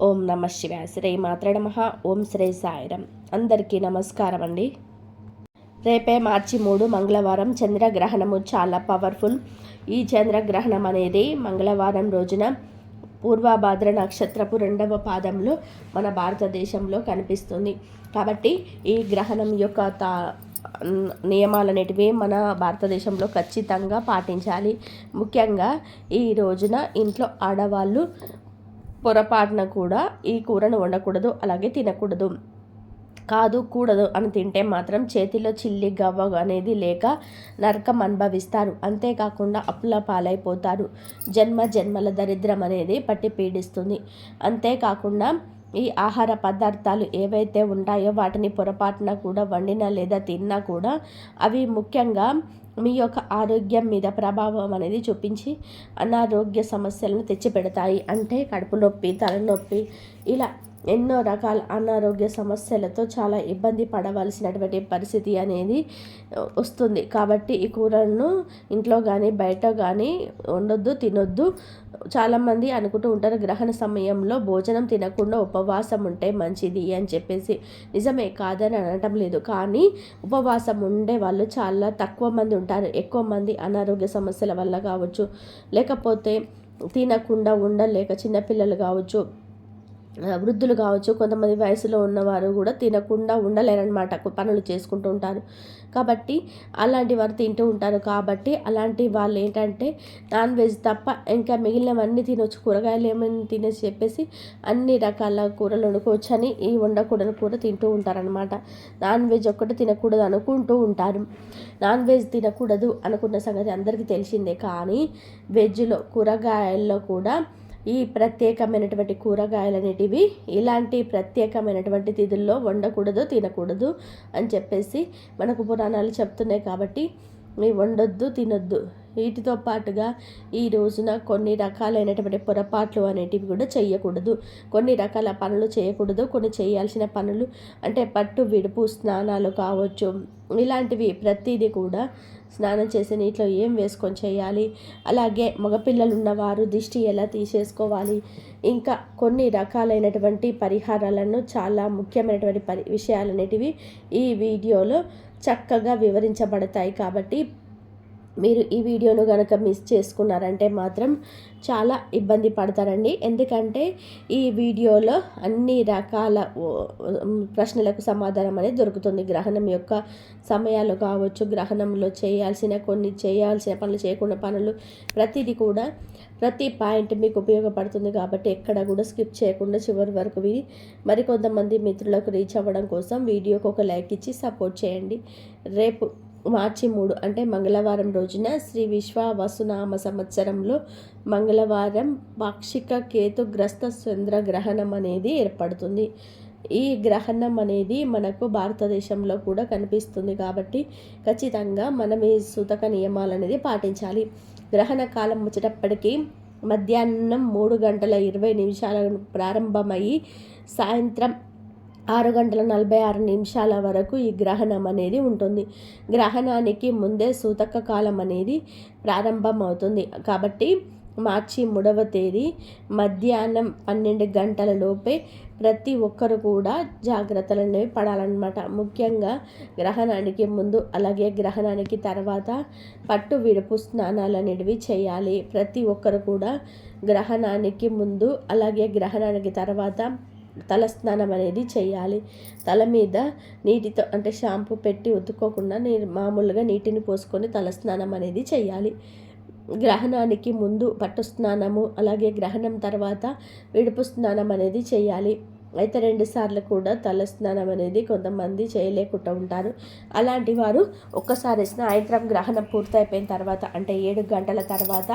ఓం నమ శివాయ. శ్రీ మాత్రే నమః. ఓం శ్రీ సాయిరం. అందరికీ నమస్కారం అండి. రేపే మార్చి 3 మంగళవారం చంద్రగ్రహణము చాలా పవర్ఫుల్. ఈ చంద్రగ్రహణం అనేది మంగళవారం రోజున పూర్వభాద్ర నక్షత్రపు 2వ పాదంలో మన భారతదేశంలో కనిపిస్తుంది. కాబట్టి ఈ గ్రహణం యొక్క నియమాలనేటివి మన భారతదేశంలో ఖచ్చితంగా పాటించాలి. ముఖ్యంగా ఈ రోజున ఇంట్లో ఆడవాళ్ళు పొరపాటున కూడా ఈ కూరను వండకూడదు, అలాగే తినకూడదు. కూడదు అని తింటే మాత్రం చేతిలో చిల్లి గవ్వ అనేది లేక నరకం అనుభవిస్తారు. అంతేకాకుండా అప్పుల పాలైపోతారు. జన్మల దరిద్రం అనేది పట్టి పీడిస్తుంది. అంతేకాకుండా ఈ ఆహార పదార్థాలు ఏవైతే ఉంటాయో వాటిని పొరపాటున కూడా వండినా లేదా తిన్నా కూడా అవి ముఖ్యంగా మీ యొక్క ఆరోగ్యం మీద ప్రభావం అనేది చూపించి అనారోగ్య సమస్యలను తెచ్చిపెడతాయి. అంటే కడుపు నొప్పి, తలనొప్పి, ఇలా ఎన్నో రకాల అనారోగ్య సమస్యలతో చాలా ఇబ్బంది పడవలసినటువంటి పరిస్థితి అనేది వస్తుంది. కాబట్టి ఈ కూరలను ఇంట్లో కానీ బయట కానీ వండొద్దు, తినొద్దు. చాలామంది అనుకుంటూ ఉంటారు గ్రహణ సమయంలో భోజనం తినకుండా ఉపవాసం ఉంటే మంచిది అని చెప్పేసి. నిజమే, కాదని అనటం లేదు. కానీ ఉపవాసం ఉండే వాళ్ళు చాలా తక్కువ మంది ఉంటారు. ఎక్కువ మంది అనారోగ్య సమస్యల వల్ల కావచ్చు, లేకపోతే తినకుండా ఉండలేక చిన్నపిల్లలు కావచ్చు, వృద్ధులు కావచ్చు, కొంతమంది వయసులో ఉన్నవారు కూడా తినకుండా ఉండలేరనమాట, పనులు చేసుకుంటూ ఉంటారు. కాబట్టి అలాంటి వారు తింటూ ఉంటారు. కాబట్టి అలాంటి వాళ్ళు ఏంటంటే నాన్ వెజ్ తప్ప ఇంకా మిగిలినవన్నీ తినొచ్చు, కూరగాయలు ఏమైనా తినేసి చెప్పేసి అన్ని రకాల కూరలు వండుకోవచ్చు అని ఈ వండకూడని కూర తింటూ ఉంటారనమాట. నాన్ వెజ్ ఒక్కటి తినకూడదు అనుకుంటూ ఉంటారు. నాన్ వెజ్ తినకూడదు అనుకున్న సంగతి అందరికీ తెలిసిందే. కానీ వెజ్లో కూరగాయల్లో కూడా ఈ ప్రత్యేకమైనటువంటి కూరగాయలు అనేటివి ఇలాంటి ప్రత్యేకమైనటువంటి తిథుల్లో వండకూడదు, తినకూడదు అని చెప్పేసి మనకు పురాణాలు చెప్తున్నాయి. కాబట్టి వండొద్దు, తినొద్దు. వీటితో పాటుగా ఈ రోజున కొన్ని రకాలైనటువంటి పొరపాట్లు అనేటివి కూడా చేయకూడదు. కొన్ని రకాల పనులు చేయకూడదు. కొన్ని చేయాల్సిన పనులు అంటే పట్టు విడుపు స్నానాలు కావచ్చు, ఇలాంటివి ప్రతిదీ కూడా స్నానం చేసే నీటిలో ఏం వేసుకొని చేయాలి, అలాగే మగపిల్లలు ఉన్నవారు దిష్టి ఎలా తీసేసుకోవాలి, ఇంకా కొన్ని రకాలైనటువంటి పరిహారాలను చాలా ముఖ్యమైనటువంటి విషయాలు అనేటివి ఈ వీడియోలో చక్కగా వివరించబడతాయి. కాబట్టి మీరు ఈ వీడియోను కనుక మిస్ చేసుకున్నారంటే మాత్రం చాలా ఇబ్బంది పడతారండి. ఎందుకంటే ఈ వీడియోలో అన్ని రకాల ప్రశ్నలకు సమాధానం అనేది దొరుకుతుంది. గ్రహణం యొక్క సమయాలు కావచ్చు, గ్రహణంలో చేయాల్సిన పనులు, చేయకుండా పనులు, ప్రతిదీ కూడా ప్రతి పాయింట్ మీకు ఉపయోగపడుతుంది. కాబట్టి ఎక్కడ కూడా స్కిప్ చేయకుండా చివరి వరకు విని మరికొంతమంది మిత్రులకు రీచ్ అవ్వడం కోసం వీడియోకి ఒక లైక్ ఇచ్చి సపోర్ట్ చేయండి. రేపు మార్చి 3 అంటే మంగళవారం రోజున శ్రీ విశ్వావసునామ సంవత్సరంలో మంగళవారం పాక్షిక కేతుగ్రస్త చంద్రగ్రహణం అనేది ఏర్పడుతుంది. ఈ గ్రహణం అనేది మనకు భారతదేశంలో కూడా కనిపిస్తుంది. కాబట్టి ఖచ్చితంగా మనం ఈ సూతక నియమాలు అనేది పాటించాలి. గ్రహణ కాలం వచ్చేటప్పటికీ మధ్యాహ్నం 3:20 ప్రారంభమయ్యి సాయంత్రం 6:46 వరకు ఈ గ్రహణం అనేది ఉంటుంది. గ్రహణానికి ముందే సూతక కాలం అనేది ప్రారంభం అవుతుంది. కాబట్టి మార్చి 3వ తేదీ మధ్యాహ్నం 12 గంటల లోపే ప్రతి ఒక్కరు కూడా జాగ్రత్తలు అనేవి పడాలన్నమాట. ముఖ్యంగా గ్రహణానికి ముందు అలాగే గ్రహణానికి తర్వాత పట్టు విడుపు స్నానాలు అనేవి చేయాలి. ప్రతి ఒక్కరు కూడా గ్రహణానికి ముందు అలాగే గ్రహణానికి తర్వాత తలస్నానం అనేది చేయాలి. తల మీద నీటితో అంటే షాంపూ పెట్టి ఉతుక్కోకుండా మామూలుగా నీటిని పోసుకొని తలస్నానం అనేది చేయాలి. గ్రహణానికి ముందు పట్టు స్నానము, అలాగే గ్రహణం తర్వాత విడుపు స్నానం అనేది చేయాలి. అయితే 2 సార్లు కూడా తలస్నానం అనేది కొంతమంది చేయలేకుండా ఉంటారు. అలాంటి వారు ఒక్కసారి సాయంత్రం గ్రహణం పూర్తయిపోయిన తర్వాత అంటే 7 గంటల తర్వాత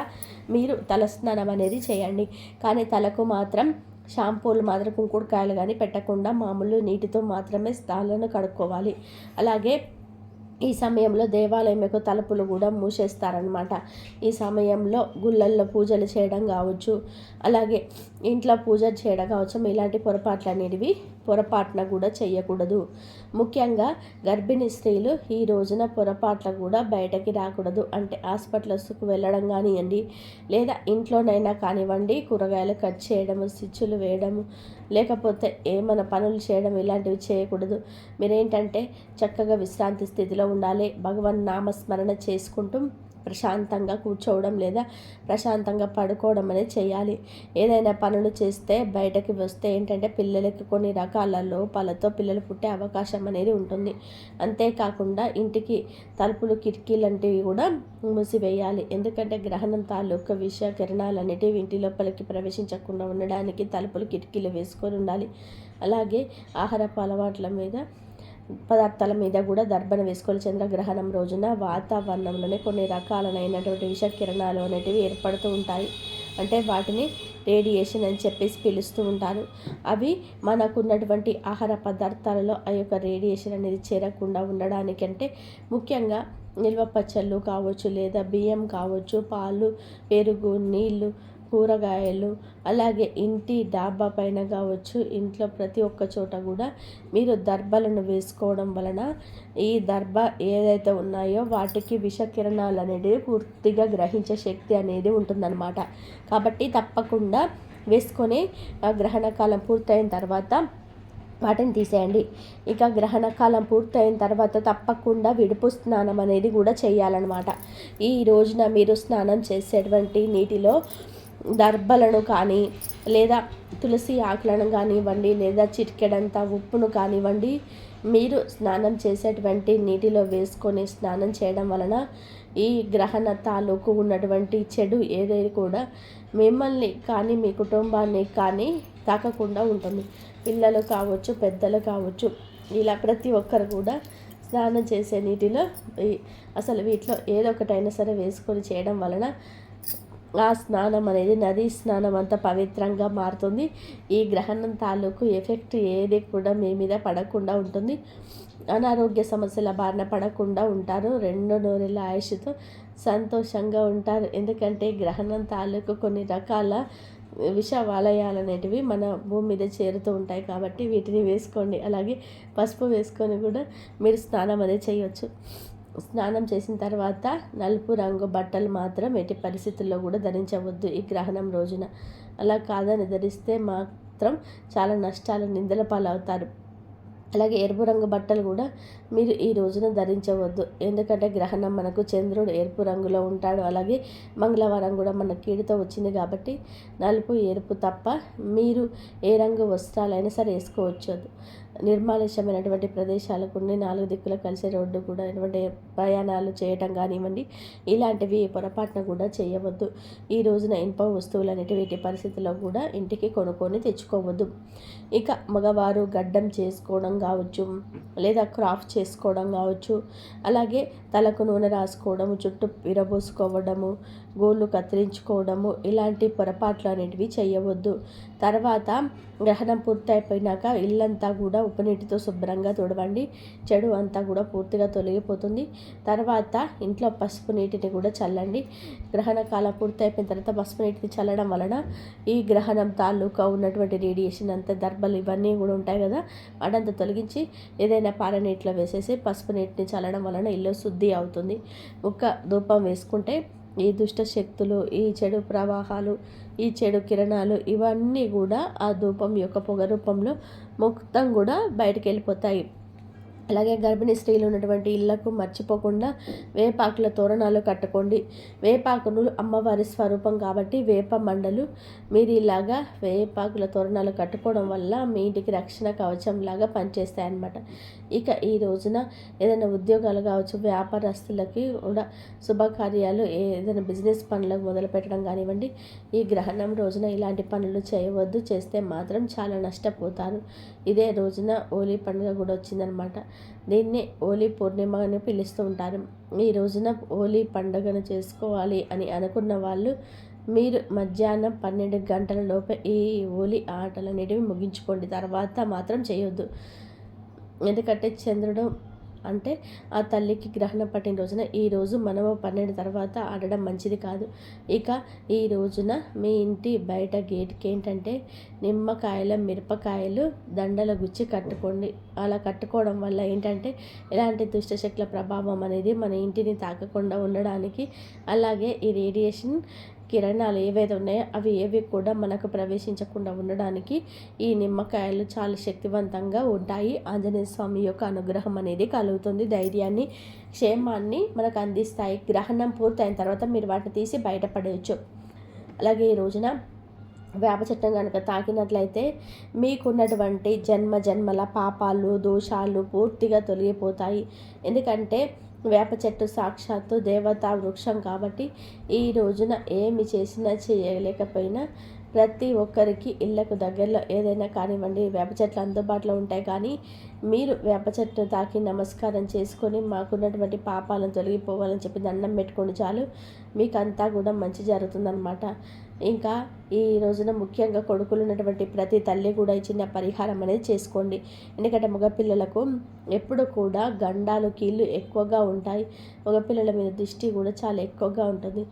మీరు తలస్నానం అనేది చేయండి. కానీ తలకు మాత్రం షాంపూలు మాత్రం కుంకుడుకాయలు కానీ పెట్టకుండా మామూలు నీటితో మాత్రమే తలను కడుక్కోవాలి. అలాగే ఈ సమయంలో దేవాలయం యొక్క తలుపులు కూడా మూసేస్తారనమాట. ఈ సమయంలో గుళ్ళల్లో పూజలు చేయడం కావచ్చు, అలాగే ఇంట్లో పూజ చేయడం కావచ్చు, ఇలాంటి పొరపాట్లు అనేటివి పొరపాటున కూడా చేయకూడదు. ముఖ్యంగా గర్భిణీ స్త్రీలు ఈ రోజున పొరపాట్ల కూడా బయటకి రాకూడదు. అంటే హాస్పిటల్స్కు వెళ్ళడం కానివ్వండి, లేదా ఇంట్లోనైనా కానివ్వండి, కూరగాయలు కట్ చేయడము, స్టిచ్చులు వేయడము, లేకపోతే ఏమైనా పనులు చేయడం ఇలాంటివి చేయకూడదు. మీరేంటంటే చక్కగా విశ్రాంతి స్థితిలో ఉండాలి. భగవన్ నామస్మరణ చేసుకుంటూ ప్రశాంతంగా కూర్చోవడం లేదా ప్రశాంతంగా పడుకోవడం అనేది చేయాలి. ఏదైనా పనులు చేస్తే బయటకి వస్తే ఏంటంటే పిల్లలకి కొన్ని రకాల లోపాలతో పిల్లలు పుట్టే అవకాశం అనేది ఉంటుంది. అంతేకాకుండా ఇంటికి తలుపులు కిటికీలు లాంటివి కూడా మూసివేయాలి. ఎందుకంటే గ్రహణం తాలూకు విష కిరణాలు అనేటివి ఇంటి లోపలికి ప్రవేశించకుండా ఉండడానికి తలుపులు కిటికీలు వేసుకొని ఉండాలి. అలాగే ఆహారపు అలవాట్ల మీద పదార్థాల మీద కూడా దర్బన వేసుకోవాలి. చంద్రగ్రహణం రోజున వాతావరణంలోనే కొన్ని రకాలైనటువంటి విష కిరణాలు అనేటివి ఏర్పడుతూ ఉంటాయి. అంటే వాటిని రేడియేషన్ అని చెప్పేసి పిలుస్తూ ఉంటారు. అవి మనకున్నటువంటి ఆహార పదార్థాలలో ఆ యొక్క రేడియేషన్ అనేది చేరకుండా ఉండడానికంటే ముఖ్యంగా నిల్వ పచ్చళ్ళు కావచ్చు, లేదా బియ్యం కావచ్చు, పాలు, పెరుగు, నీళ్ళు, కూరగాయలు, అలాగే ఇంటి డాబా పైన కావచ్చు, ఇంట్లో ప్రతి ఒక్క చోట కూడా మీరు దర్బలను వేసుకోవడం వలన ఈ దర్బ ఏదైతే ఉన్నాయో వాటికి విషకిరణాలు అనేవి పూర్తిగా గ్రహించే శక్తి అనేది ఉంటుందన్నమాట. కాబట్టి తప్పకుండా వేసుకొని గ్రహణ కాలం పూర్తయిన తర్వాత వాటిని తీసేయండి. ఇక గ్రహణ కాలం పూర్తయిన తర్వాత తప్పకుండా విడుపు స్నానం అనేది కూడా చేయాలన్నమాట. ఈ రోజున మీరు స్నానం చేసేటువంటి నీటిలో దర్బలను కానీ, లేదా తులసి ఆకులను కానివ్వండి, లేదా చిటికెడంత ఉప్పును కానివ్వండి, మీరు స్నానం చేసేటువంటి నీటిలో వేసుకొని స్నానం చేయడం వలన ఈ గ్రహణ తాలూకు ఉన్నటువంటి చెడు ఏదైనా కూడా మిమ్మల్ని కానీ మీ కుటుంబాన్ని కానీ తాకకుండా ఉంటుంది. పిల్లలు కావచ్చు, పెద్దలు కావచ్చు, ఇలా ప్రతి ఒక్కరు కూడా స్నానం చేసే నీటిలో అసలు వీటిలో ఏదో ఒకటైనా సరే వేసుకొని చేయడం వలన ఆ స్నానం అనేది నదీ స్నానం అంత పవిత్రంగా మారుతుంది. ఈ గ్రహణం తాలూకు ఎఫెక్ట్ ఏది కూడా మీ మీద పడకుండా ఉంటుంది. అనారోగ్య సమస్యల బారిన పడకుండా ఉంటారు. 2 నూరేళ్ళ ఆయుష్తో సంతోషంగా ఉంటారు. ఎందుకంటే గ్రహణం తాలూకు కొన్ని రకాల విష వలయాలు అనేటివి మన భూమి మీద చేరుతూ ఉంటాయి. కాబట్టి వీటిని వేసుకోండి. అలాగే పసుపు వేసుకొని కూడా మీరు స్నానం అనేది చేయవచ్చు. స్నానం చేసిన తర్వాత నలుపు రంగు బట్టలు మాత్రం ఎట్టి పరిస్థితుల్లో కూడా ధరించవద్దు ఈ గ్రహణం రోజున. అలా కాదని ధరిస్తే మాత్రం చాలా నష్టాలు, నిందల పాలవుతారు. అలాగే ఎరుపు రంగు బట్టలు కూడా మీరు ఈ రోజున ధరించవద్దు. ఎందుకంటే గ్రహణం మనకు చంద్రుడు ఎరుపు రంగులో ఉంటాడు. అలాగే మంగళవారం కూడా మన కీడుతో వచ్చింది కాబట్టి నలుపు, ఎరుపు తప్ప మీరు ఏ రంగు వస్త్రాలైనా సరే వేసుకోవచ్చు. నిర్మానుష్యమైనటువంటి ప్రదేశాలకు 4 దిక్కులు కలిసే రోడ్డు కూడా ఎటువంటి ప్రయాణాలు చేయటం కానివ్వండి, ఇలాంటివి పొరపాటున కూడా చేయవద్దు. ఈ రోజున ఇనుప వస్తువులు అనేటివి వీటి పరిస్థితుల్లో కూడా ఇంటికి కొనుక్కొని తెచ్చుకోవద్దు. ఇక మగవారు గడ్డం చేసుకోవడం కావచ్చు, లేదా క్రాఫ్ట్ చేసుకోవడం కావచ్చు, అలాగే తలకు నూనె రాసుకోవడము, జుట్టు విరబోసుకోవడము, గోళ్ళు కత్తిరించుకోవడము, ఇలాంటి పొరపాట్లు అనేటివి చేయవద్దు. తర్వాత గ్రహణం పూర్తయిపోయినాక ఇల్లంతా కూడా ఉప్పు నీటితో శుభ్రంగా తుడవండి. చెడు అంతా కూడా పూర్తిగా తొలగిపోతుంది. తర్వాత ఇంట్లో పసుపు నీటిని కూడా చల్లండి. గ్రహణ కాలం పూర్తయిపోయిన తర్వాత పసుపు నీటిని చల్లడం వలన ఈ గ్రహణం తాలూకా ఉన్నటువంటి రేడియేషన్ అంతా, దర్బలు ఇవన్నీ కూడా ఉంటాయి కదా, వాటంతా తొలగించి ఏదైనా పాల నీటిలో వేసేసి పసుపు నీటిని చల్లడం వలన ఇల్లు శుద్ధి అవుతుంది. ధూపం వేసుకుంటే ఈ దుష్ట శక్తులు, ఈ చెడు ప్రవాహాలు, ఈ చెడు కిరణాలు ఇవన్నీ కూడా ఆ ధూపం యొక్క పొగ రూపంలో మొత్తం కూడా బయటికి వెళ్ళిపోతాయి. అలాగే గర్భిణీ స్త్రీలు ఉన్నటువంటి ఇళ్లకు మర్చిపోకుండా వేపాకుల తోరణాలు కట్టుకోండి. వేపాకులు అమ్మవారి స్వరూపం కాబట్టి వేప మండలు మీరు ఇలాగా వేపాకుల తోరణాలు కట్టుకోవడం వల్ల మీ ఇంటికి రక్షణ కవచంలాగా పనిచేస్తాయన్నమాట. ఇక ఈ రోజున ఏదైనా ఉద్యోగాలు కావచ్చు, వ్యాపారస్తులకి కూడా శుభకార్యాలు, ఏదైనా బిజినెస్ పనులకు మొదలు పెట్టడం కానివ్వండి, ఈ గ్రహణం రోజున ఇలాంటి పనులు చేయవద్దు. చేస్తే మాత్రం చాలా నష్టపోతారు. ఇదే రోజున హోలీ పండుగ కూడా వచ్చిందనమాట. దీన్ని హోలీ పూర్ణిమ అని పిలుస్తూ ఉంటారు. ఈ రోజున హోలీ పండుగను చేసుకోవాలి అని అనుకున్న వాళ్ళు మీరు మధ్యాహ్నం 12 గంటల లోపే ఈ హోలీ ఆటలు అనేటివి ముగించుకోండి. తర్వాత మాత్రం చేయొద్దు. ఎందుకంటే చంద్రుడు అంటే ఆ తల్లికి గ్రహణం పట్టిన రోజున ఈరోజు మనము 12 తర్వాత ఆడడం మంచిది కాదు. ఇక ఈ రోజున మీ ఇంటి బయట గేట్కి ఏంటంటే నిమ్మకాయల మిరపకాయలు దండల గుచ్చి కట్టుకోండి. అలా కట్టుకోవడం వల్ల ఏంటంటే ఎలాంటి దుష్టశక్తుల ప్రభావం అనేది మన ఇంటిని తాకకుండా ఉండడానికి, అలాగే ఈ రేడియేషన్ కిరణాలు ఏవైతే ఉన్నాయో అవి ఏవి కూడా మనకు ప్రవేశించకుండా ఉండడానికి ఈ నిమ్మకాయలు చాలా శక్తివంతంగా ఉంటాయి. ఆంజనేయ స్వామి యొక్క అనుగ్రహం అనేది కలుగుతుంది. ధైర్యాన్ని, క్షేమాన్ని మనకు అందిస్తాయి. గ్రహణం పూర్తయిన తర్వాత మీరు వాటిని తీసి బయటపడేయచ్చు. అలాగే ఈ రోజున వేప చెట్టును కనుక తాకినట్లయితే మీకున్నటువంటి జన్మల పాపాలు, దోషాలు పూర్తిగా తొలగిపోతాయి. ఎందుకంటే వేప చెట్టు సాక్షాత్తు దేవతా వృక్షం కాబట్టి ఈ రోజున ఏమి చేసినా చేయలేకపోయినా ప్రతి ఒక్కరికి ఇళ్లకు దగ్గరలో ఏదైనా కానివ్వండి వేప చెట్లు అందుబాటులో ఉంటాయి. కానీ మీరు వేప చెట్టును తాకి నమస్కారం చేసుకొని మాకున్నటువంటి పాపాలను తొలగిపోవాలని చెప్పి దండం పెట్టుకోండి చాలు, మీకు అంతా కూడా మంచి జరుగుతుందన్నమాట. ఇంకా ఈ రోజున ముఖ్యంగా కొడుకులు ఉన్నటువంటి ప్రతి తల్లి కూడా ఈ చిన్న పరిహారం అనేది చేసుకోండి. ఎందుకంటే మగపిల్లలకు ఎప్పుడు కూడా గండాలు, కీళ్ళు ఎక్కువగా ఉంటాయి. మగపిల్లల మీద దృష్టి కూడా చాలా ఎక్కువగా ఉంటుంది.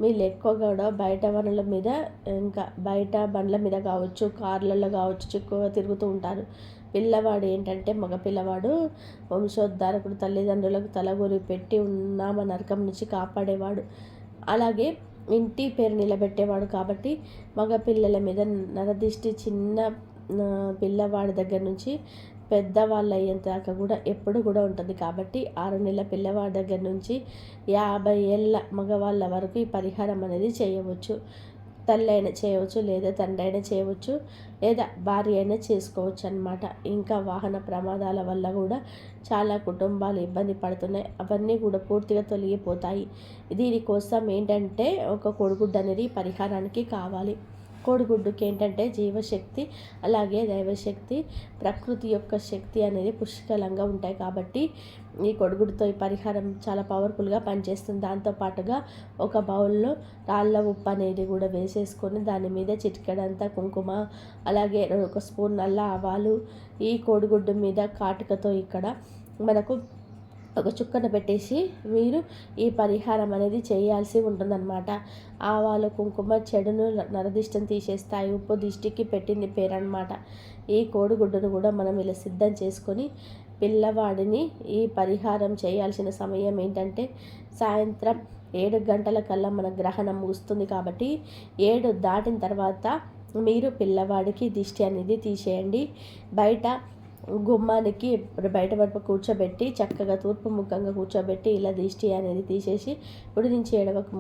వీళ్ళు ఎక్కువగా కూడా బయట వనరుల మీద, ఇంకా బయట బండ్ల మీద కావచ్చు, కార్లలో కావచ్చు ఎక్కువగా తిరుగుతూ ఉంటారు. పిల్లవాడు ఏంటంటే మగపిల్లవాడు వంశోద్ధారకుడు, తల్లిదండ్రులకు తలగొరి పెట్టి ఉన్నామ నరకం నుంచి కాపాడేవాడు, అలాగే ఇంటి పేరు నిలబెట్టేవాడు. కాబట్టి మగపిల్లల మీద నరదిష్టి చిన్న పిల్లవాడి దగ్గర నుంచి పెద్దవాళ్ళు అయ్యేంత దాకా కూడా ఎప్పుడు కూడా ఉంటుంది. కాబట్టి 6 నెలల పిల్లవాడి దగ్గర నుంచి 50 ఏళ్ళ మగవాళ్ళ వరకు ఈ పరిహారం అనేది చేయవచ్చు. తల్లి అయినా చేయవచ్చు, లేదా తండ్రి అయినా చేయవచ్చు, లేదా భార్య అయినా చేసుకోవచ్చు అన్నమాట. ఇంకా వాహన ప్రమాదాల వల్ల కూడా చాలా కుటుంబాలు ఇబ్బంది పడుతున్నాయి. అవన్నీ కూడా పూర్తిగా తొలగిపోతాయి. దీనికోసం ఏంటంటే ఒక కోడిగుడ్డు అనేది పరిహారానికి కావాలి. కోడిగుడ్డుకి ఏంటంటే జీవశక్తి, అలాగే దైవశక్తి, ప్రకృతి యొక్క శక్తి అనేది పుష్కలంగా ఉంటాయి. కాబట్టి ఈ కోడిగుడ్డుతో ఈ పరిహారం చాలా పవర్ఫుల్గా పనిచేస్తుంది. దాంతోపాటుగా ఒక బౌల్లో రాళ్ళ ఉప్పు అనేది కూడా వేసేసుకొని దాని మీద చిటికెడంతా కుంకుమ, అలాగే 1 స్పూన్ నల్ల ఆవాలు ఈ కోడిగుడ్డు మీద కాటుకతో ఇక్కడ మనకు ఒక చుక్కను పెట్టేసి మీరు ఈ పరిహారం అనేది చేయాల్సి ఉంటుందన్నమాట. ఆవాలు, కుంకుమ చెడును, నరదిష్టిని తీసేస్తాయి. ఉప్పు దిష్టికి పెట్టింది పేరు అనమాట. ఈ కోడిగుడ్డును కూడా మనం ఇలా సిద్ధం చేసుకొని పిల్లవాడిని ఈ పరిహారం చేయాల్సిన సమయం ఏంటంటే సాయంత్రం 7 గంటల కల్లా మన గ్రహణం ముగుస్తుంది. కాబట్టి 7 దాటిన తర్వాత మీరు పిల్లవాడికి దిష్టి అనేది తీసేయండి. బయట గుమ్మానికి బయట వైపు కూర్చోబెట్టి చక్కగా తూర్పు ముఖంగా కూర్చోబెట్టి ఇలా దిష్టి అనేది తీసేసి కుడి నుంచి ఎడవకు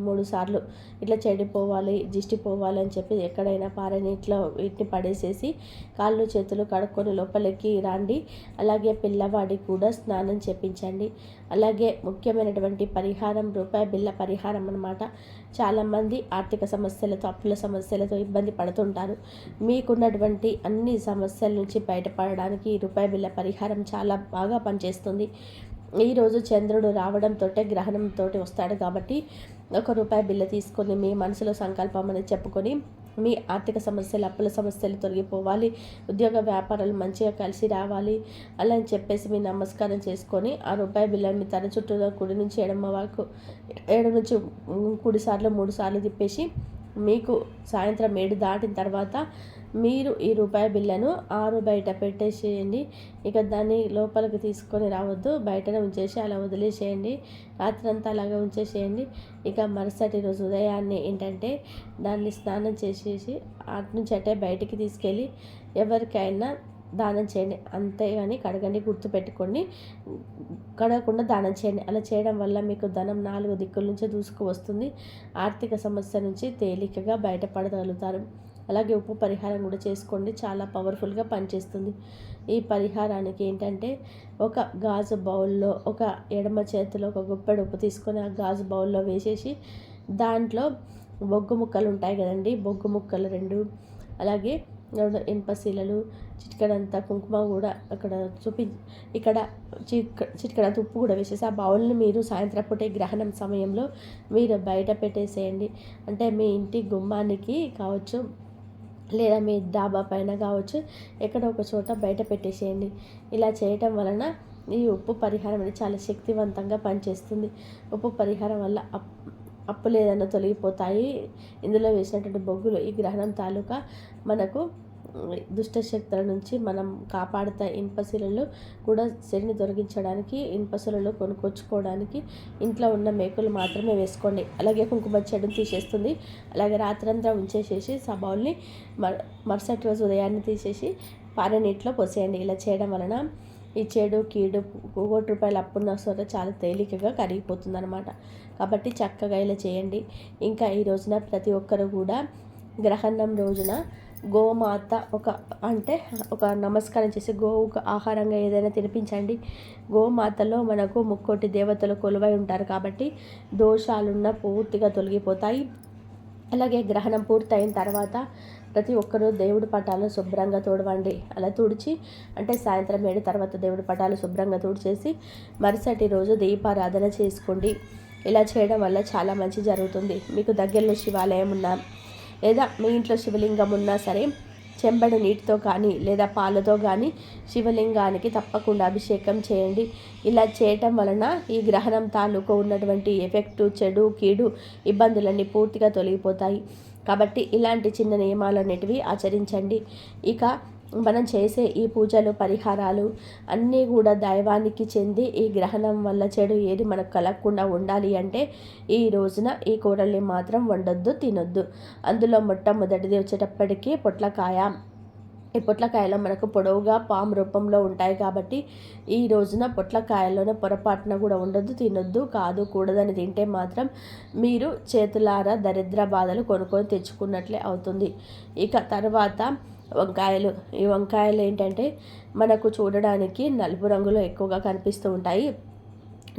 3 సార్లు ఇట్లా చెడిపోవాలి, దిష్టి పోవాలి అని చెప్పి ఎక్కడైనా పారని ఇట్లా వీటిని పడేసేసి కాళ్ళు చేతులు కడుక్కొని లోపలికి రండి. అలాగే పిల్లవాడికి కూడా స్నానం చేపించండి. అలాగే ముఖ్యమైనటువంటి పరిహారం రూపాయి బిళ్ళ పరిహారం అన్నమాట. చాలామంది ఆర్థిక సమస్యలతో, అప్పుల సమస్యలతో ఇబ్బంది పడుతుంటారు. మీకున్నటువంటి అన్ని సమస్యల నుంచి బయటపడడానికి ఈ రూపాయి బిళ్ళ పరిహారం చాలా బాగా పనిచేస్తుంది. ఈరోజు చంద్రుడు రావడంతో గ్రహణంతో వస్తాడు. కాబట్టి 1 రూపాయి బిళ్ళ తీసుకొని మీ మనసులో సంకల్పం అనేది చెప్పుకొని మీ ఆర్థిక సమస్యలు, అప్పుల సమస్యలు తొలగిపోవాలి, ఉద్యోగ వ్యాపారాలు మంచిగా కలిసి రావాలి అలా అని చెప్పేసి మీ నమస్కారం చేసుకొని ఆ రూపాయి బిళ్ళని మీ తల చుట్టూ కుడి నుంచి ఎడమ వరకు 7 నుంచి కుడి సార్లు 3 సార్లు తిప్పేసి మీకు సాయంత్రం 7 దాటిన తర్వాత మీరు ఈ రూపాయి బిళ్ళను ఆరు బయట పెట్టేసేయండి. ఇక దాన్ని లోపలికి తీసుకొని రావద్దు, బయటనే ఉంచేసి అలా వదిలేసేయండి. రాత్రంతా అలాగే ఉంచేసేయండి. ఇక మరుసటి రోజు ఉదయాన్నే ఏంటంటే దాన్ని స్నానం చేసేసి అటు నుంచి అటే బయటికి తీసుకెళ్ళి ఎవరికైనా దానం చేయండి. అంతేగాని కడగండి, గుర్తుపెట్టుకోండి, కడగకుండా దానం చేయండి. అలా చేయడం వల్ల మీకు ధనం 4 దిక్కుల నుంచి దూసుకు వస్తుంది. ఆర్థిక సమస్య నుంచి తేలికగా బయటపడగలుగుతారు. అలాగే ఉప్పు పరిహారం కూడా చేసుకోండి, చాలా పవర్ఫుల్గా పనిచేస్తుంది. ఈ పరిహారానికి ఏంటంటే ఒక గాజు బౌల్లో ఒక ఎడమ చేతిలో ఒక గుప్పెడు ఉప్పు తీసుకొని ఆ గాజు బౌల్లో వేసేసి దాంట్లో బొగ్గు ముక్కలు ఉంటాయి కదండి, బొగ్గు ముక్కలు 2, అలాగే ఇనుప శీలలు, చిటికెడంతా కుంకుమ కూడా అక్కడ ఇక్కడ చిటికెడంత ఉప్పు కూడా వేసేసి ఆ బౌల్ని మీరు సాయంత్రం పూటే గ్రహణం సమయంలో మీరు బయట పెట్టేసేయండి. అంటే మీ ఇంటి గుమ్మానికి కావచ్చు, లేదా మీ డాబా పైన కావచ్చు, ఎక్కడ ఒక చోట బయట పెట్టేసేయండి. ఇలా చేయటం వలన ఈ ఉప్పు పరిహారం అనేది చాలా శక్తివంతంగా పనిచేస్తుంది. ఉప్పు పరిహారం వల్ల అప్పులు ఏదైనా తొలగిపోతాయి. ఇందులో వేసినటువంటి బొగ్గులు ఈ గ్రహణం తాలూకా మనకు దుష్ట శక్తుల నుంచి మనం కాపాడుతాయి. ఇనుపశిలలు కూడా శనిని తొలగించడానికి ఇనుపశిలలు కొనుక్కొచ్చుకోవడానికి ఇంట్లో ఉన్న మేకులు మాత్రమే వేసుకోండి. అలాగే కుంకుమ చెడుని తీసేస్తుంది. అలాగే రాత్రంతా ఉంచేసేసి బౌల్ని మరుసటి రోజు ఉదయాన్నే తీసేసి పారే నీటిలో పోసేయండి. ఇలా చేయడం వలన ఈ చెడు కీడు ₹1,00,00,000 అప్పున్న సరే చాలా తేలికగా కరిగిపోతుంది అనమాట. కాబట్టి చక్కగా ఇలా చేయండి. ఇంకా ఈ రోజున ప్రతి ఒక్కరు కూడా గ్రహణం రోజున గోమాత ఒక నమస్కారం చేసి గోవుకు ఆహారంగా ఏదైనా తినిపించండి. గోమాతలో మనకు 3,00,00,000 దేవతలు కొలువై ఉంటారు కాబట్టి దోషాలున్న పూర్తిగా తొలగిపోతాయి. అలాగే గ్రహణం పూర్తయిన తర్వాత ప్రతి ఒక్కరూ దేవుడి పటాలను శుభ్రంగా తుడవండి. అలా తుడిచి సాయంత్రం 7 తర్వాత దేవుడి పటాలు శుభ్రంగా తుడిచేసి మరుసటి రోజు దీపారాధన చేసుకోండి. ఇలా చేయడం వల్ల చాలా మంచి జరుగుతుంది. మీకు దగ్గరలో శివాలయం ఉన్నా లేదా మీ ఇంట్లో శివలింగం ఉన్నా సరే చెంబడి నీటితో కానీ లేదా పాలతో కానీ శివలింగానికి తప్పకుండా అభిషేకం చేయండి. ఇలా చేయటం వలన ఈ గ్రహణం తాలూకు ఉన్నటువంటి ఎఫెక్టు చెడు కీడు ఇబ్బందులన్నీ పూర్తిగా తొలగిపోతాయి. కాబట్టి ఇలాంటి చిన్న నియమాలన్నిటివి ఆచరించండి. ఇక మనం చేసే ఈ పూజలు పరిహారాలు అన్నీ కూడా దైవానికి చెంది ఈ గ్రహణం వల్ల చెడు ఏది మనకు కలగకుండా ఉండాలి అంటే ఈ రోజున ఈ కూరల్ని మాత్రం వండొద్దు, తినొద్దు. అందులో మొట్టమొదటిది వచ్చేటప్పటికి పొట్లకాయ. ఈ పొట్లకాయలో మనకు పొడవుగా పాము రూపంలో ఉంటాయి కాబట్టి ఈ రోజున పొట్లకాయలోనే పొరపాటున కూడా ఉండొద్దు, తినొద్దు. కూడదని తింటే మాత్రం మీరు చేతులారా దరిద్ర బాధలు కొనుక్కొని తెచ్చుకున్నట్లే అవుతుంది. ఇక తర్వాత వంకాయలు. ఈ వంకాయలు ఏంటంటే మనకు చూడడానికి నలుపు రంగులో ఎక్కువగా కనిపిస్తూ ఉంటాయి.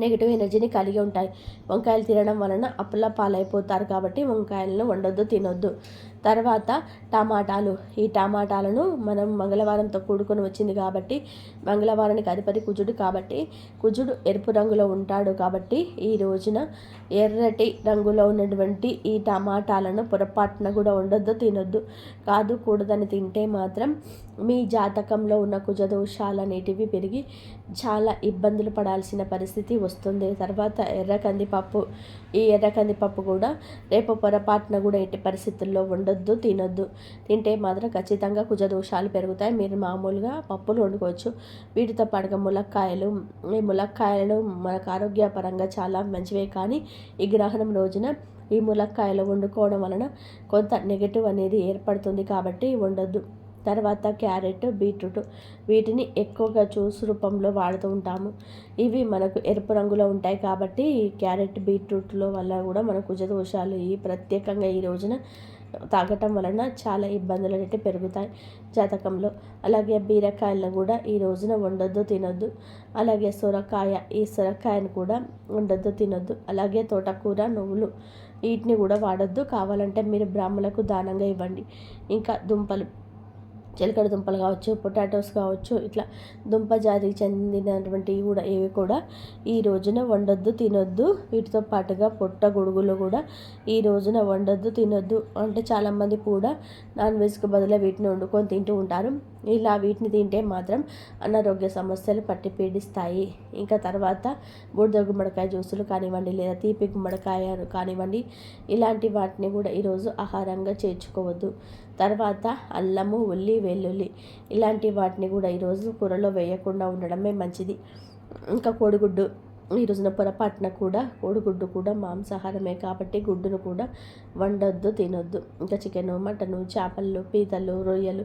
నెగిటివ్ ఎనర్జీని కలిగి ఉంటాయి. వంకాయలు తినడం వలన అప్పుల పాలైపోతారు కాబట్టి వంకాయలను వండొద్దు, తినొద్దు. తర్వాత టమాటాలు. ఈ టమాటాలను మనం మంగళవారంతో కూడుకొని వచ్చింది కాబట్టి మంగళవారానికి అధిపతి కుజుడు కాబట్టి కుజుడు ఎరుపు రంగులో ఉంటాడు కాబట్టి ఈ రోజున ఎర్రటి రంగులో ఉన్నటువంటి ఈ టమాటాలను పొరపాటున కూడా వండొద్దు, తినొద్దు. కూడదని తింటే మాత్రం మీ జాతకంలో ఉన్న కుజదోషాలనేటివి పెరిగి చాలా ఇబ్బందులు పడాల్సిన పరిస్థితి వస్తుంది. తర్వాత ఎర్ర కందిపప్పు. ఈ ఎర్ర కందిపప్పు కూడా రేపు పొరపాటున కూడా ఎట్టి పరిస్థితుల్లో ఉండొద్దు, తినొద్దు. తింటే మాత్రం ఖచ్చితంగా కుజదోషాలు పెరుగుతాయి. మీరు మామూలుగా పప్పులు వండుకోవచ్చు. వీటితో పాటుగా ములక్కాయలు. ఈ ములక్కాయలు మనకు ఆరోగ్యపరంగా చాలా మంచివే కానీ ఈ గ్రహణం రోజున ఈ ములక్కాయలు వండుకోవడం వలన కొంత నెగటివ్ అనేది ఏర్పడుతుంది కాబట్టి వండొద్దు. తర్వాత క్యారెట్, బీట్రూట్. వీటిని ఎక్కువగా జ్యూస్ రూపంలో వాడుతూ ఉంటాము. ఇవి మనకు ఎరుపు రంగులో ఉంటాయి కాబట్టి క్యారెట్, బీట్రూట్లో వల్ల కూడా మన కుజదోషాలు ప్రత్యేకంగా ఈ రోజున తాగటం వలన చాలా ఇబ్బందులు అనేవి పెరుగుతాయి జాతకంలో. అలాగే బీరకాయలను కూడా ఈ రోజున వండొద్దు, తినొద్దు. అలాగే సొరకాయ. ఈ సొరకాయను కూడా వండొద్దు, తినొద్దు. అలాగే తోటకూర, నువ్వులు. వీటిని కూడా వాడొద్దు. కావాలంటే మీరు బ్రాహ్మణులకు దానంగా ఇవ్వండి. ఇంకా దుంపలు, చిలకడ దుంపలు కావచ్చు, పొటాటోస్ కావచ్చు, ఇట్లా దుంప జాతికి చెందినటువంటివి కూడా ఏవి కూడా ఈ రోజున వండొద్దు, తినొద్దు. వీటితో పాటుగా పొట్ట గొడుగులు కూడా ఈ రోజున వండొద్దు, తినొద్దు. చాలామంది కూడా నాన్ వెజ్కి బదులు వీటిని వండుకొని తింటూ ఉంటారు. ఇలా వీటిని తింటే మాత్రం అనారోగ్య సమస్యలు పట్టి పీడిస్తాయి. ఇంకా తర్వాత బూడిద గుమ్మడికాయ జ్యూసులు కానివ్వండి లేదా తీపి గుమ్మడికాయ కానివ్వండి, ఇలాంటి వాటిని కూడా ఈరోజు ఆహారంగా చేర్చుకోవద్దు. తర్వాత అల్లము, ఉల్లి, వెల్లుల్లి ఇలాంటి వాటిని కూడా ఈరోజు కూరలో వేయకుండా ఉండడమే మంచిది. ఇంకా కోడిగుడ్డు. ఈ రోజున పొరపాటున కూడా కోడిగుడ్డు కూడా మాంసాహారమే కాబట్టి గుడ్డును కూడా వండొద్దు, తినొద్దు. ఇంకా చికెను, మటను, చేపలు, పీతలు, రొయ్యలు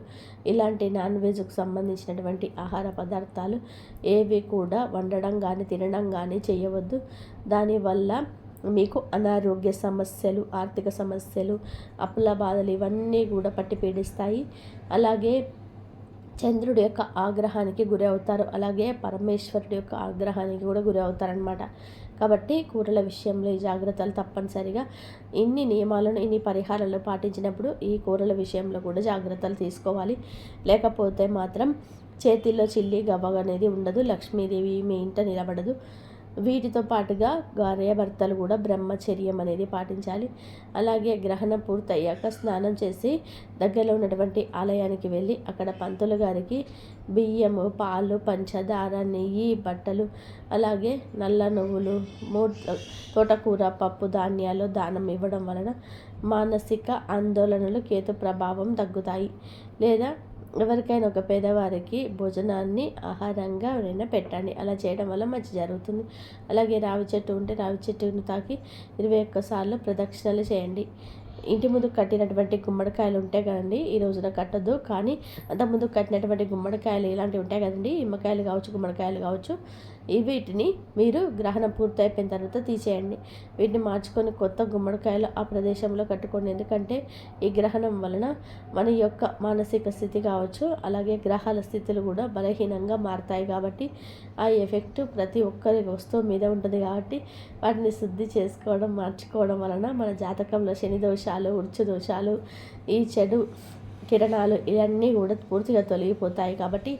ఇలాంటి నాన్ వెజ్కు సంబంధించినటువంటి ఆహార పదార్థాలు ఏవి కూడా వండడం కానీ తినడం కానీ చేయవద్దు. దానివల్ల మీకు అనారోగ్య సమస్యలు, ఆర్థిక సమస్యలు, అప్పుల బాధలు ఇవన్నీ కూడా పట్టి పీడిస్తాయి. అలాగే చంద్రుడి యొక్క ఆగ్రహానికి గురి అవుతారు. అలాగే పరమేశ్వరుడి యొక్క ఆగ్రహానికి కూడా గురి అవుతారనమాట. కాబట్టి కూరల విషయంలో ఈ జాగ్రత్తలు తప్పనిసరిగా ఇన్ని నియమాలను, ఇన్ని పరిహారాలను పాటించినప్పుడు ఈ కూరల విషయంలో కూడా జాగ్రత్తలు తీసుకోవాలి. లేకపోతే మాత్రం చేతిలో చిల్లి గవ్వ అనేది ఉండదు. లక్ష్మీదేవి మీ ఇంట నిలబడదు. వీటితో పాటుగా భార్యాభర్తలు కూడా బ్రహ్మచర్యం అనేది పాటించాలి. అలాగే గ్రహణం పూర్తయ్యాక స్నానం చేసి దగ్గరలో ఉన్నటువంటి ఆలయానికి వెళ్ళి అక్కడ పంతులు గారికి బియ్యము, పాలు, పంచదార, నెయ్యి, బట్టలు, అలాగే నల్ల నువ్వులు, తోటకూర, పప్పు ధాన్యాలు దానం ఇవ్వడం వలన మానసిక ఆందోళనలు, కేతు ప్రభావం తగ్గుతాయి. లేదా ఎవరికైనా ఒక పేదవారికి భోజనాన్ని ఆహారంగా ఎవరైనా పెట్టండి. అలా చేయడం వల్ల మంచి జరుగుతుంది. అలాగే రావి చెట్టు ఉంటే రావి చెట్టును తాకి 21 సార్లు ప్రదక్షిణలు చేయండి. ఇంటి ముందు కట్టినటువంటి గుమ్మడికాయలు ఉంటాయి కదండి, ఈ రోజున కట్టద్దు. కానీ అంతకుముందు కట్టినటువంటి గుమ్మడికాయలు ఇలాంటివి ఉంటాయి కదండి, నిమ్మకాయలు కావచ్చు, గుమ్మడికాయలు కావచ్చు, వీటిని మీరు గ్రహణం పూర్తయిపోయిన తర్వాత తీసేయండి. వీటిని మార్చుకొని కొత్త గుమ్మడికాయలు ఆ ప్రదేశంలో కట్టుకోండి. ఎందుకంటే ఈ గ్రహణం వలన మన యొక్క మానసిక స్థితి కావచ్చు, అలాగే గ్రహాల స్థితులు కూడా బలహీనంగా మారుతాయి. కాబట్టి ఆ ఎఫెక్ట్ ప్రతి ఒక్కరి వస్తువు మీద ఉంటుంది. కాబట్టి వాటిని శుద్ధి చేసుకోవడం, మార్చుకోవడం వలన మన జాతకంలో శని దోషాలు, వృక్ష దోషాలు, ఈ చెడు కిరణాలు ఇవన్నీ కూడా పూర్తిగా తొలగిపోతాయి. కాబట్టి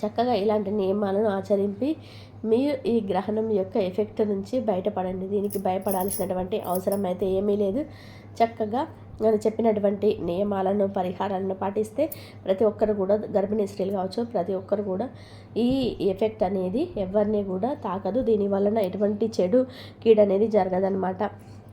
చక్కగా ఇలాంటి నియమాలను ఆచరించి మీరు ఈ గ్రహణం యొక్క ఎఫెక్ట్ నుంచి బయటపడండి. దీనికి భయపడాల్సినటువంటి అవసరం అయితే ఏమీ లేదు. చక్కగా నేను చెప్పినటువంటి నియమాలను, పరిహారాలను పాటిస్తే ప్రతి ఒక్కరు కూడా, గర్భిణీ స్త్రీలు కావచ్చు, ప్రతి ఒక్కరు కూడా ఈ ఎఫెక్ట్ అనేది ఎవరిని కూడా తాకదు. దీని వలన ఎటువంటి చెడు కీడనేది జరగదనమాట.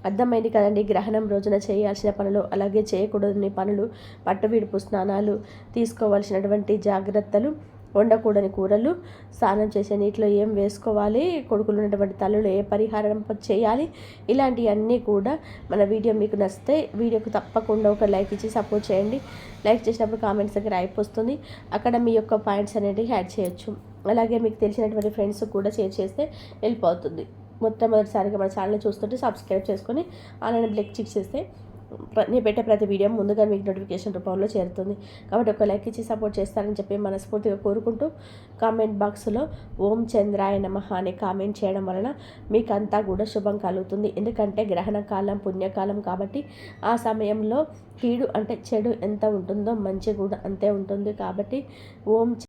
అర్థమైంది కదండి. గ్రహణం రోజున చేయాల్సిన పనులు, అలాగే చేయకూడని పనులు, పట్టు విడుపు స్నానాలు, తీసుకోవాల్సినటువంటి జాగ్రత్తలు, వండకూడని కూరలు, స్నానం చేసే నీటిలో ఏం వేసుకోవాలి, కొడుకులు ఉన్నటువంటి తల్లులు ఏ పరిహారం చేయాలి, ఇలాంటివన్నీ కూడా మన వీడియో మీకు నచ్చితే వీడియోకి తప్పకుండా ఒక లైక్ ఇచ్చి సపోర్ట్ చేయండి. లైక్ చేసినప్పుడు కామెంట్స్ దగ్గర హైప్ వస్తుంది, అక్కడ మీ యొక్క పాయింట్స్ అనేవి యాడ్ చేయొచ్చు. అలాగే మీకు తెలిసినటువంటి ఫ్రెండ్స్ కూడా షేర్ చేస్తే హెల్ప్ అవుతుంది. మొట్టమొదటిసారిగా మన ఛానల్ని చూస్తుంటే సబ్స్క్రైబ్ చేసుకొని అలానే బ్లెక్ చిక్ చేస్తే నేను పెట్టే ప్రతి వీడియో ముందుగా మీకు నోటిఫికేషన్ రూపంలో చేరుతుంది. కాబట్టి ఒక లైక్ ఇచ్చి సపోర్ట్ చేస్తారని చెప్పి మనస్ఫూర్తిగా కోరుకుంటూ, కామెంట్ బాక్స్లో ఓం చంద్రాయ నమః అని కామెంట్ చేయడం వలన మీకు అంతా కూడా శుభం కలుగుతుంది. ఎందుకంటే గ్రహణ కాలం పుణ్యకాలం కాబట్టి ఆ సమయంలో కీడు అంటే చెడు ఎంత ఉంటుందో మంచి కూడా అంతే ఉంటుంది. కాబట్టి ఓం